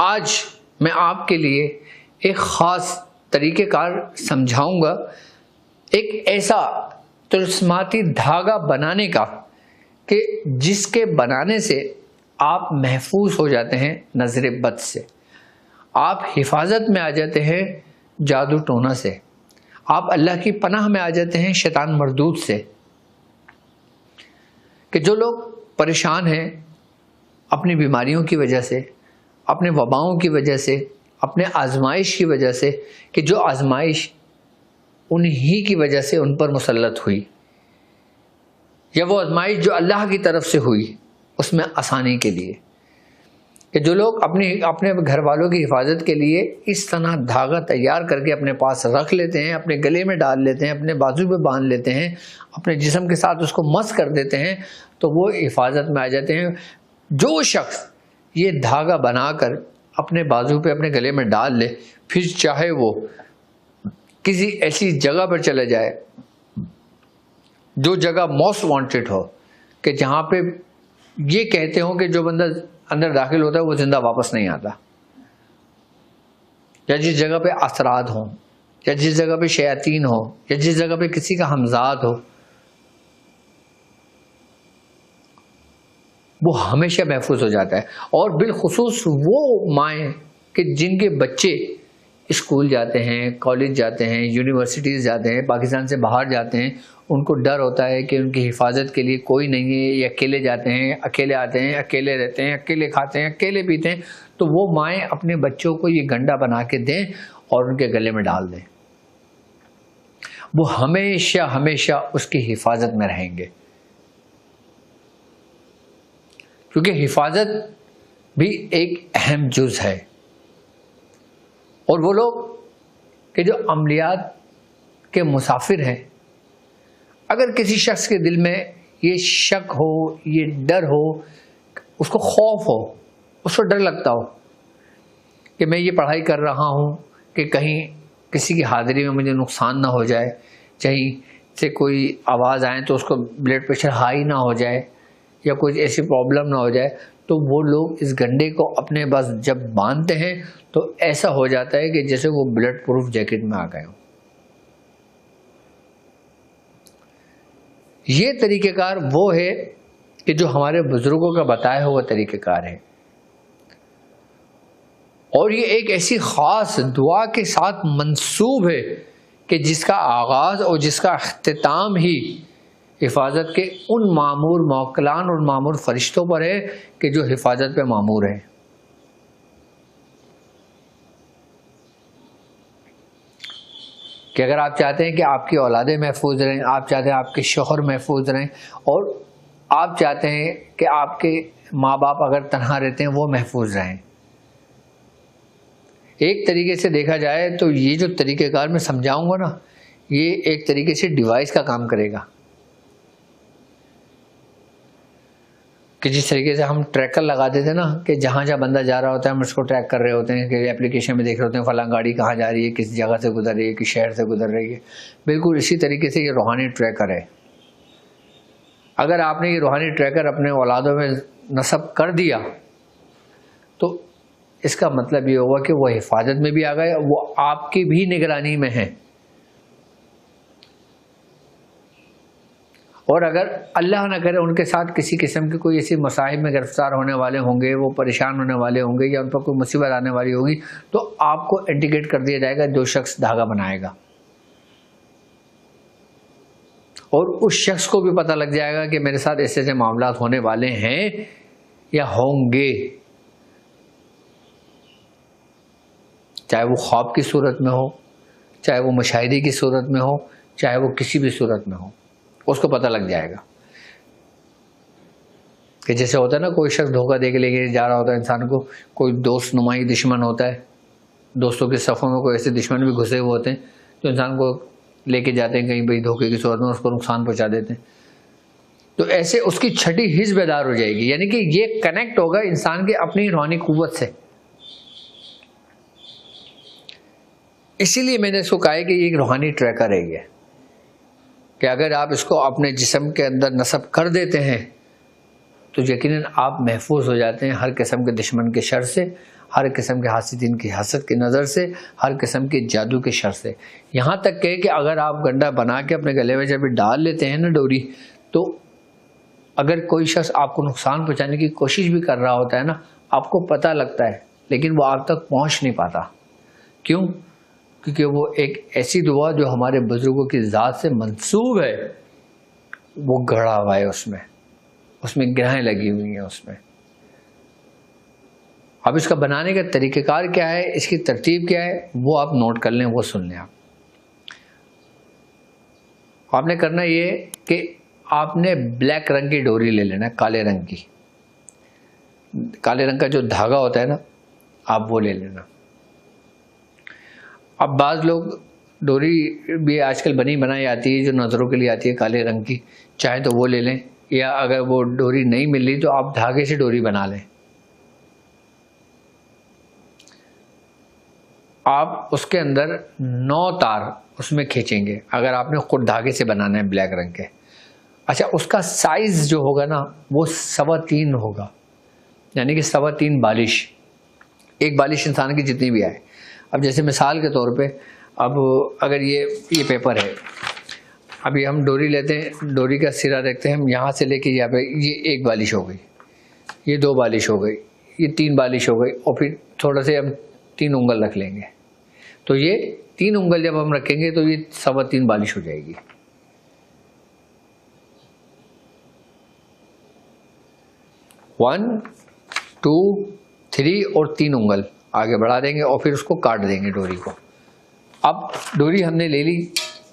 آج میں آپ کے لیے ایک خاص طریقہ کار سمجھاؤں گا، ایک ایسا طلسماتی دھاگا بنانے کا کہ جس کے بنانے سے آپ محفوظ ہو جاتے ہیں نظر بد سے، آپ حفاظت میں آ جاتے ہیں جادو ٹونا سے، آپ اللہ کی پناہ میں آ جاتے ہیں شیطان مردود سے۔ کہ جو لوگ پریشان ہیں اپنی بیماریوں کی وجہ سے، اپنے وباؤں کی وجہ سے، اپنے آزمائش کی وجہ سے، کہ جو آزمائش انہی کی وجہ سے ان پر مسلط ہوئی، یا وہ آزمائش جو اللہ کی طرف سے ہوئی اس میں آسانی کے لیے، کہ جو لوگ اپنے گھر والوں کی حفاظت کے لیے اس طرح دھاگا تیار کر کے اپنے پاس رکھ لیتے ہیں، اپنے گلے میں ڈال لیتے ہیں، اپنے بازو پہ باندھ لیتے ہیں، اپنے جسم کے ساتھ اس کو مس کر دیتے ہیں، تو وہ حفاظت میں آ جاتے ہیں۔ جو شخص یہ دھاگا بنا کر اپنے بازو پہ اپنے گلے میں ڈال لے، پھر چاہے وہ کسی ایسی جگہ پر چلے جائے جو جگہ موسٹ وانٹڈ ہو، کہ جہاں پہ یہ کہتے ہوں کہ جو بندہ اندر داخل ہوتا ہے وہ زندہ واپس نہیں آتا، یا جس جگہ پہ اثرات ہوں، یا جس جگہ پہ شیاطین ہو، یا جس جگہ پہ کسی کا ہمزاد ہو، وہ ہمیشہ محفوظ ہو جاتا ہے۔ اور بالخصوص وہ مائیں کہ جن کے بچے اسکول جاتے ہیں، کالج جاتے ہیں، یونیورسٹیز جاتے ہیں، پاکستان سے باہر جاتے ہیں، ان کو ڈر ہوتا ہے کہ ان کی حفاظت کے لیے کوئی نہیں ہے، یہ اکیلے جاتے ہیں، اکیلے آتے ہیں، اکیلے رہتے ہیں، اکیلے کھاتے ہیں، اکیلے پیتے ہیں، تو وہ مائیں اپنے بچوں کو یہ گنڈا بنا کے دیں اور ان کے گلے میں ڈال دیں، وہ ہمیشہ ہمیشہ اس کی حفاظت میں رہیں گے، کیونکہ حفاظت بھی ایک اہم جز ہے۔ اور وہ لوگ کہ جو عملیات کے مسافر ہیں، اگر کسی شخص کے دل میں یہ شک ہو، یہ ڈر ہو، اس کو خوف ہو، اس کو ڈر لگتا ہو کہ میں یہ پڑھائی کر رہا ہوں کہ کہیں کسی کی حاضری میں مجھے نقصان نہ ہو جائے، کہیں سے کوئی آواز آئے تو اس کو بلڈ پریشر ہائی نہ ہو جائے، یا کوئی ایسی پرابلم نہ ہو جائے، تو وہ لوگ اس گنڈے کو اپنے بس جب باندھتے ہیں تو ایسا ہو جاتا ہے کہ جیسے وہ بلٹ پروف جیکٹ میں آ گئے ہوں۔ یہ طریقہ کار وہ ہے کہ جو ہمارے بزرگوں کا بتایا ہوا طریقہ کار ہے، اور یہ ایک ایسی خاص دعا کے ساتھ منسوب ہے کہ جس کا آغاز اور جس کا اختتام ہی حفاظت کے ان مامور موکلان اور مامور فرشتوں پر ہے کہ جو حفاظت پہ مامور ہیں۔ کہ اگر آپ چاہتے ہیں کہ آپ کی اولادیں محفوظ رہیں، آپ چاہتے ہیں آپ کے شوہر محفوظ رہیں، اور آپ چاہتے ہیں کہ آپ کے ماں باپ اگر تنہا رہتے ہیں وہ محفوظ رہیں، ایک طریقے سے دیکھا جائے تو یہ جو طریقہ کار میں سمجھاؤں گا نا، یہ ایک طریقے سے ڈیوائس کا کام کرے گا، کہ جس طریقے سے ہم ٹریکر لگا دیتے نا، کہ جہاں جہاں بندہ جا رہا ہوتا ہے ہم اس کو ٹریک کر رہے ہوتے ہیں، کہ اپلیکیشن میں دیکھ رہے ہوتے ہیں فلاں گاڑی کہاں جا رہی ہے، کس جگہ سے گزر رہی ہے، کس شہر سے گزر رہی ہے، بالکل اسی طریقے سے یہ روحانی ٹریکر ہے۔ اگر آپ نے یہ روحانی ٹریکر اپنے اولادوں میں نصب کر دیا تو اس کا مطلب یہ ہوگا کہ وہ حفاظت میں بھی آ گئے، وہ آپ کی بھی نگرانی میں ہیں، اور اگر اللہ نہ کرے ان کے ساتھ کسی قسم کے کوئی ایسی مصائب میں گرفتار ہونے والے ہوں گے، وہ پریشان ہونے والے ہوں گے، یا ان پر کوئی مصیبت آنے والی ہوگی، تو آپ کو انڈیکیٹ کر دیا جائے گا جو شخص دھاگا بنائے گا، اور اس شخص کو بھی پتہ لگ جائے گا کہ میرے ساتھ ایسے ایسے معاملات ہونے والے ہیں یا ہوں گے، چاہے وہ خواب کی صورت میں ہو، چاہے وہ مشاہدے کی صورت میں ہو، چاہے وہ کسی بھی صورت میں ہو، اس کو پتہ لگ جائے گا۔ کہ جیسے ہوتا ہے نا، کوئی شخص دھوکہ دے کے لے کے جا رہا ہوتا ہے انسان کو، کوئی دوست نمائی دشمن ہوتا ہے، دوستوں کے صفوں میں کوئی ایسے دشمن بھی گھسے ہوئے ہوتے ہیں جو انسان کو لے کے جاتے ہیں کہیں بھئی دھوکے کی صورت میں، اس کو نقصان پہنچا دیتے ہیں، تو ایسے اس کی چھٹی حص بیدار ہو جائے گی، یعنی کہ یہ کنیکٹ ہوگا انسان کے اپنی روحانی قوت سے۔ اسی لیے میں نے اس کو کہا ہے کہ یہ ایک روحانی ٹریکر ہے، یہ کہ اگر آپ اس کو اپنے جسم کے اندر نصب کر دیتے ہیں تو یقیناً آپ محفوظ ہو جاتے ہیں ہر قسم کے دشمن کے شر سے، ہر قسم کے حاسدین کی حسد کی نظر سے، ہر قسم کے جادو کے شر سے. یہاں تک کہ اگر آپ گنڈا بنا کے اپنے گلے میں جب ڈال لیتے ہیں نا ڈوری، تو اگر کوئی شخص آپ کو نقصان پہنچانے کی کوشش بھی کر رہا ہوتا ہے نا، آپ کو پتہ لگتا ہے لیکن وہ آپ تک پہنچ نہیں پاتا. کیوں؟ کیونکہ وہ ایک ایسی دعا جو ہمارے بزرگوں کی ذات سے منسوب ہے، وہ گڑھا ہوا ہے، اس میں گرہیں لگی ہوئی ہیں اس میں. اب اس کا بنانے کا طریقہ کار کیا ہے، اس کی ترتیب کیا ہے، وہ آپ نوٹ کر لیں، وہ سن لیں. آپ نے کرنا یہ کہ آپ نے بلیک رنگ کی ڈوری لے لینا، کالے رنگ کی، کالے رنگ کا جو دھاگا ہوتا ہے نا، آپ وہ لے لینا. اب بعض لوگ ڈوری بھی آج کل بنی بنائی آتی ہے جو نظروں کے لیے آتی ہے کالے رنگ کی، چاہے تو وہ لے لیں، یا اگر وہ ڈوری نہیں مل رہی تو آپ دھاگے سے ڈوری بنا لیں. آپ اس کے اندر 9 تار اس میں کھینچیں گے اگر آپ نے خود دھاگے سے بنانا ہے بلیک رنگ کے. اچھا، اس کا سائز جو ہوگا نا وہ 3.25 ہوگا، یعنی کہ 3.25 بالش، ایک بالش انسان کی جتنی بھی آئے. اب جیسے مثال کے طور پہ، اب اگر یہ پیپر ہے، ابھی ہم ڈوری لیتے ہیں، ڈوری کا سرا دیکھتے ہیں ہم، یہاں سے لے کے یہاں پہ یہ 1 بالش ہو گئی، یہ 2 بالش ہو گئی، یہ 3 بالش ہو گئی، اور پھر تھوڑا سے ہم 3 انگل رکھ لیں گے. تو یہ 3 انگل جب ہم رکھیں گے تو یہ 3.25 بالش ہو جائے گی. 1 2 3 اور 3 انگل آگے بڑھا دیں گے اور پھر اس کو کاٹ دیں گے ڈوری کو. اب ڈوری ہم نے لے لی،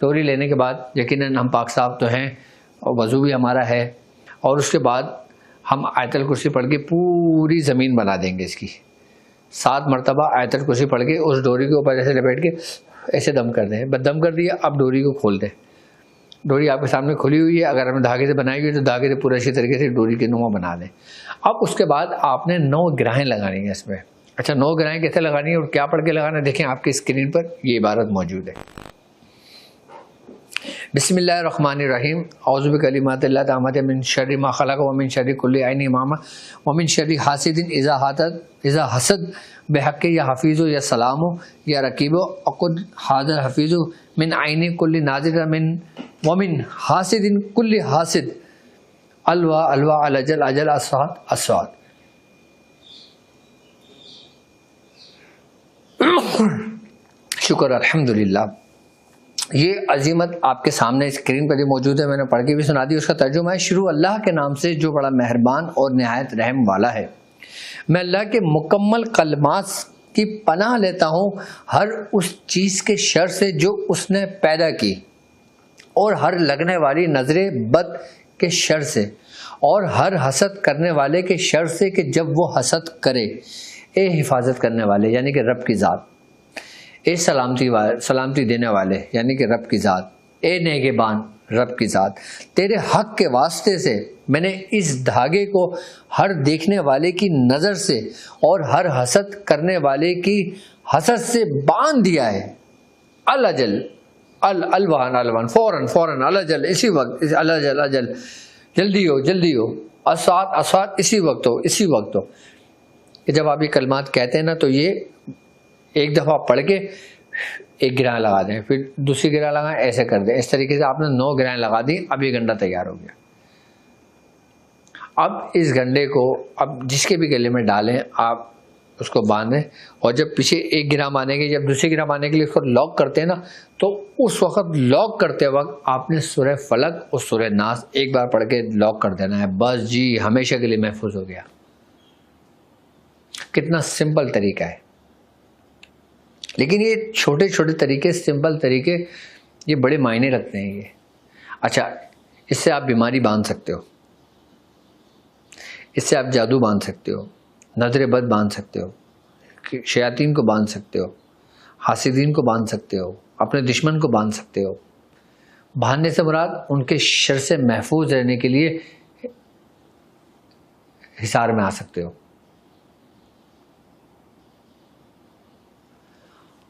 ڈوری لینے کے بعد یقیناً ہم پاک صاف تو ہیں اور وضو بھی ہمارا ہے، اور اس کے بعد ہم آیت الکرسی پڑھ کے پوری زمین بنا دیں گے. اس کی 7 مرتبہ آیت الکرسی پڑھ کے اس ڈوری کے اوپر ایسے لپیٹ کے ایسے دم کر دیں. بس دم کر دیا، اب ڈوری کو کھول دیں. ڈوری آپ کے سامنے کھلی ہوئی ہے، اگر ہم نے دھاگے سے بنائی ہوئی ہے تو دھاگے سے پورا اچھی طریقے سے ڈوری کے نما بنا دیں. اب اس کے بعد آپ نے 9 گرہیں لگانی ہیں اس میں. اچھا، 9 گرہیں کیسے لگانی ہے اور کیا پڑھ کے لگانا ہے، دیکھیں آپ کی اسکرین پر یہ عبارت موجود ہے. بسم اللہ الرحمن الرحیم. اعوذ بکلمات اللہ التامات من شر ما خلق ومن شر کل عین مامہ ومن شر حاسد اذا حسد بحق یا حفیظ یا سلام یا رقیب عقد حاضر حفیظ من عین کل ناظر من ومن حاسد کل حاسد الوا الوا الاجل اجل اسواد اسواد. شکر الحمدللہ. یہ عظیمت آپ کے سامنے اسکرین پر ہی موجود ہے، میں نے پڑھ کے بھی سنا دی. اس کا ترجمہ ہے: شروع اللہ کے نام سے جو بڑا مہربان اور نہایت رحم والا ہے. میں اللہ کے مکمل کلمات کی پناہ لیتا ہوں ہر اس چیز کے شر سے جو اس نے پیدا کی، اور ہر لگنے والی نظر بد کے شر سے، اور ہر حسد کرنے والے کے شر سے کہ جب وہ حسد کرے. اے حفاظت کرنے والے یعنی کہ رب کی ذات، اے سلامتی دینے والے یعنی کہ رب کی ذات، اے نگہبان رب کی ذات، تیرے حق کے واسطے سے میں نے اس دھاگے کو ہر دیکھنے والے کی نظر سے اور ہر حسد کرنے والے کی حسد سے باندھ دیا ہے. الاجل الوان فوراً الاجل اسی وقت، الاجل جلدی ہو، اسوات اسی وقت ہو. کہ جب آپ یہ کلمات کہتے ہیں نا تو یہ ایک دفعہ پڑھ کے 1 گرہ لگا دیں، پھر دوسری گرہ لگائیں، ایسے کر دیں. اس طریقے سے آپ نے 9 گرہیں لگا دی. اب یہ گنڈا تیار ہو گیا. اب اس گنڈے کو اب جس کے بھی گلے میں ڈالیں، آپ اس کو باندھیں، اور جب پیچھے 1 گرہ باندھیں گے، جب دوسری گرہ باندھنے کے لیے اس کو لاک کرتے ہیں نا، تو اس وقت لاک کرتے وقت آپ نے سورہ فلق اور سورہ ناس ایک بار پڑھ کے لاک کر دینا ہے. بس جی، ہمیشہ کے لیے محفوظ ہو گیا. کتنا سمپل طریقہ ہے. لیکن یہ چھوٹے چھوٹے طریقے، سمپل طریقے، یہ بڑے معنی رکھتے ہیں. یہ اچھا، اس سے آپ بیماری باندھ سکتے ہو، اس سے آپ جادو باندھ سکتے ہو، نظر بد باندھ سکتے ہو، شیاطین کو باندھ سکتے ہو، حاسدین کو باندھ سکتے ہو، اپنے دشمن کو باندھ سکتے ہو. باندھنے سے مراد ان کے شر سے محفوظ رہنے کے لیے حصار میں آ سکتے ہو.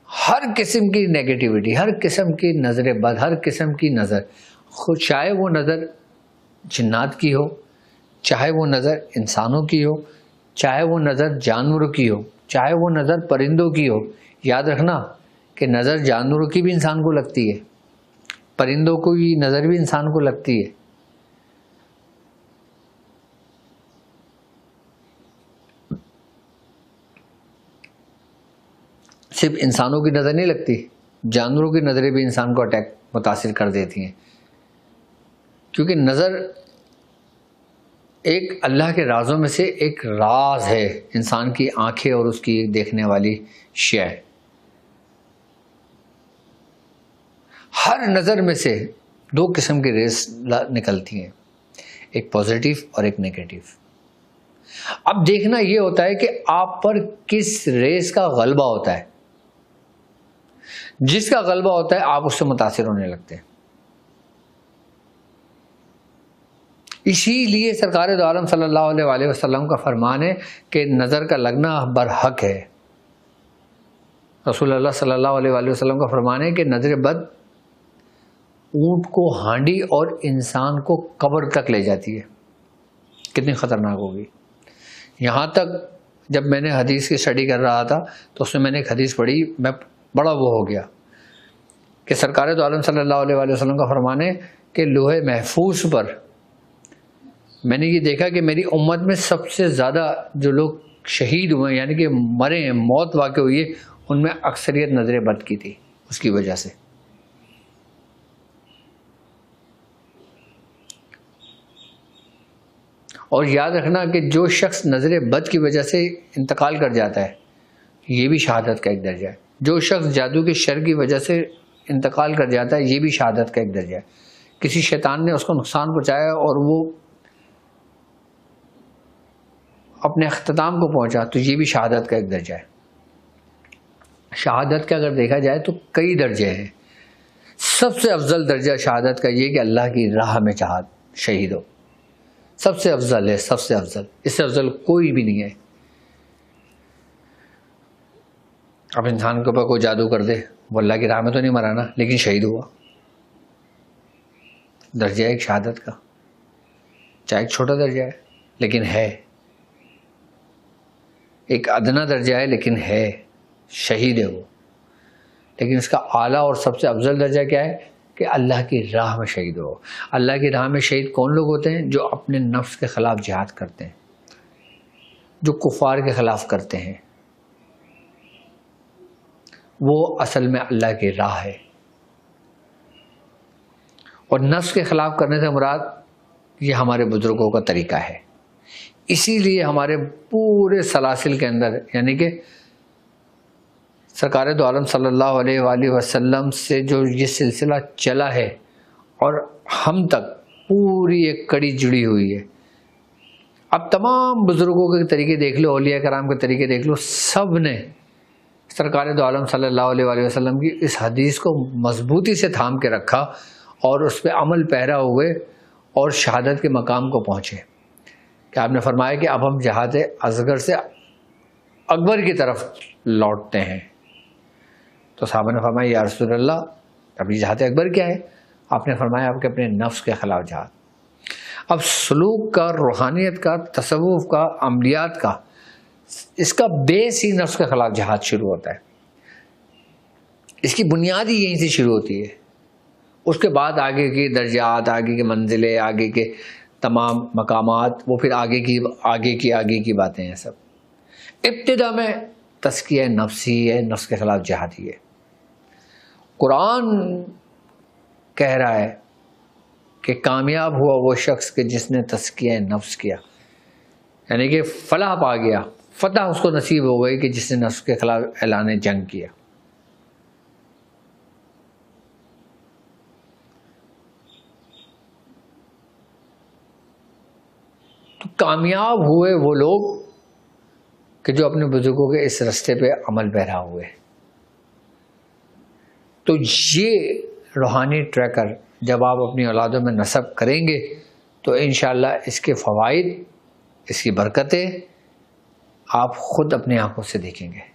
ہر قسم کی نیگیٹیوٹی، ہر قسم کی نظر بد، ہر قسم کی نظر، چاہے وہ نظر جنات کی ہو، چاہے وہ نظر انسانوں کی ہو، چاہے وہ نظر جانوروں کی ہو، چاہے وہ نظر پرندوں کی ہو. یاد رکھنا کہ نظر جانوروں کی بھی انسان کو لگتی ہے، پرندوں کو بھی نظر بھی انسان کو لگتی ہے. صرف انسانوں کی نظر نہیں لگتی، جانوروں کی نظریں بھی انسان کو متاثر کر دیتی ہیں. کیونکہ نظر ایک اللہ کے رازوں میں سے ایک راز ہے، انسان کی آنکھیں اور اس کی دیکھنے والی شے. ہر نظر میں سے دو قسم کی ریز نکلتی ہیں، ایک پازیٹیو اور ایک نیگیٹو. اب دیکھنا یہ ہوتا ہے کہ آپ پر کس ریز کا غلبہ ہوتا ہے. جس کا غلبہ ہوتا ہے آپ اس سے متاثر ہونے لگتے ہیں. اسی لیے سرکار دو عالم صلی اللہ علیہ وآلہ وسلم کا فرمان ہے کہ نظر کا لگنا برحق ہے. رسول اللہ صلی اللہ علیہ وآلہ وسلم کا فرمان ہے کہ نظر بد اونٹ کو ہانڈی اور انسان کو قبر تک لے جاتی ہے. کتنی خطرناک ہوگی. یہاں تک جب میں نے حدیث کی اسٹڈی کر رہا تھا تو اس میں نے ایک حدیث پڑھی، میں بڑا وہ ہو گیا کہ سرکار دو عالم صلی اللہ علیہ وآلہ وسلم کا فرمان ہے کہ لوح محفوظ پر میں نے یہ دیکھا کہ میری امت میں سب سے زیادہ جو لوگ شہید ہوئے یعنی کہ مرے ہیں، موت واقع ہوئی ہے، ان میں اکثریت نظر بد کی تھی اس کی وجہ سے. اور یاد رکھنا کہ جو شخص نظر بد کی وجہ سے انتقال کر جاتا ہے یہ بھی شہادت کا ایک درجہ ہے. جو شخص جادو کے شر کی وجہ سے انتقال کر جاتا ہے یہ بھی شہادت کا ایک درجہ ہے. کسی شیطان نے اس کو نقصان پہنچایا اور وہ اپنے اختتام کو پہنچا تو یہ بھی شہادت کا ایک درجہ ہے. شہادت کا اگر دیکھا جائے تو کئی درجے ہیں. سب سے افضل درجہ شہادت کا یہ کہ اللہ کی راہ میں شہید ہو. سب سے افضل ہے، سب سے افضل، اس سے افضل کوئی بھی نہیں ہے. اب انسان کے اوپر کوئی جادو کر دے، وہ اللہ کی راہ میں تو نہیں مرا نا، لیکن شہید ہوا. درجہ ایک شہادت کا، چاہے ایک چھوٹا درجہ ہے لیکن ہے، ایک ادنا درجہ ہے لیکن ہے، شہید ہے وہ. لیکن اس کا اعلیٰ اور سب سے افضل درجہ کیا ہے کہ اللہ کی راہ میں شہید ہو. اللہ کی راہ میں شہید کون لوگ ہوتے ہیں؟ جو اپنے نفس کے خلاف جہاد کرتے ہیں، جو کفار کے خلاف کرتے ہیں. وہ اصل میں اللہ کی راہ ہے. اور نفس کے خلاف کرنے سے مراد یہ ہمارے بزرگوں کا طریقہ ہے. اسی لیے ہمارے پورے سلاسل کے اندر یعنی کہ سرکار دو عالم صلی اللہ علیہ وآلہ وسلم سے جو یہ سلسلہ چلا ہے اور ہم تک پوری ایک کڑی جڑی ہوئی ہے. اب تمام بزرگوں کے طریقے دیکھ لو، اولیاء کرام کے طریقے دیکھ لو، سب نے سرکار دو عالم صلی اللہ علیہ وآلہ وسلم کی اس حدیث کو مضبوطی سے تھام کے رکھا اور اس پہ عمل پیرا ہوئے اور شہادت کے مقام کو پہنچے. کہ آپ نے فرمایا کہ اب ہم جہاد اصغر سے اکبر کی طرف لوٹتے ہیں. تو صحابہ نے فرمایا یا رسول اللہ اب یہ جہاد اکبر کیا ہے؟ آپ نے فرمایا آپ کے اپنے نفس کے خلاف جہاد. اب سلوک کا، روحانیت کا، تصوف کا، عملیات کا، اس کا بیس ہی نفس کے خلاف جہاد شروع ہوتا ہے. اس کی بنیاد ہی یہیں سے شروع ہوتی ہے. اس کے بعد آگے کی درجات، آگے کی منزلیں، آگے کے تمام مقامات، وہ پھر آگے کی باتیں ہیں. سب ابتدا میں تزکیہ نفس ہی ہے، نفس کے خلاف جہاد ہی ہے. قرآن کہہ رہا ہے کہ کامیاب ہوا وہ شخص کہ جس نے تزکیہ نفس کیا، یعنی کہ فلاح پا گیا، فتح اس کو نصیب ہو گئی کہ جس نے نفس کے خلاف اعلان جنگ کیا. تو کامیاب ہوئے وہ لوگ کہ جو اپنے بزرگوں کے اس رستے پہ عمل پیرا ہوئے. تو یہ روحانی ٹریکر جب آپ اپنی اولادوں میں نصب کریں گے تو انشاءاللہ اس کے فوائد، اس کی برکتیں آپ خود اپنی آنکھوں سے دیکھیں گے.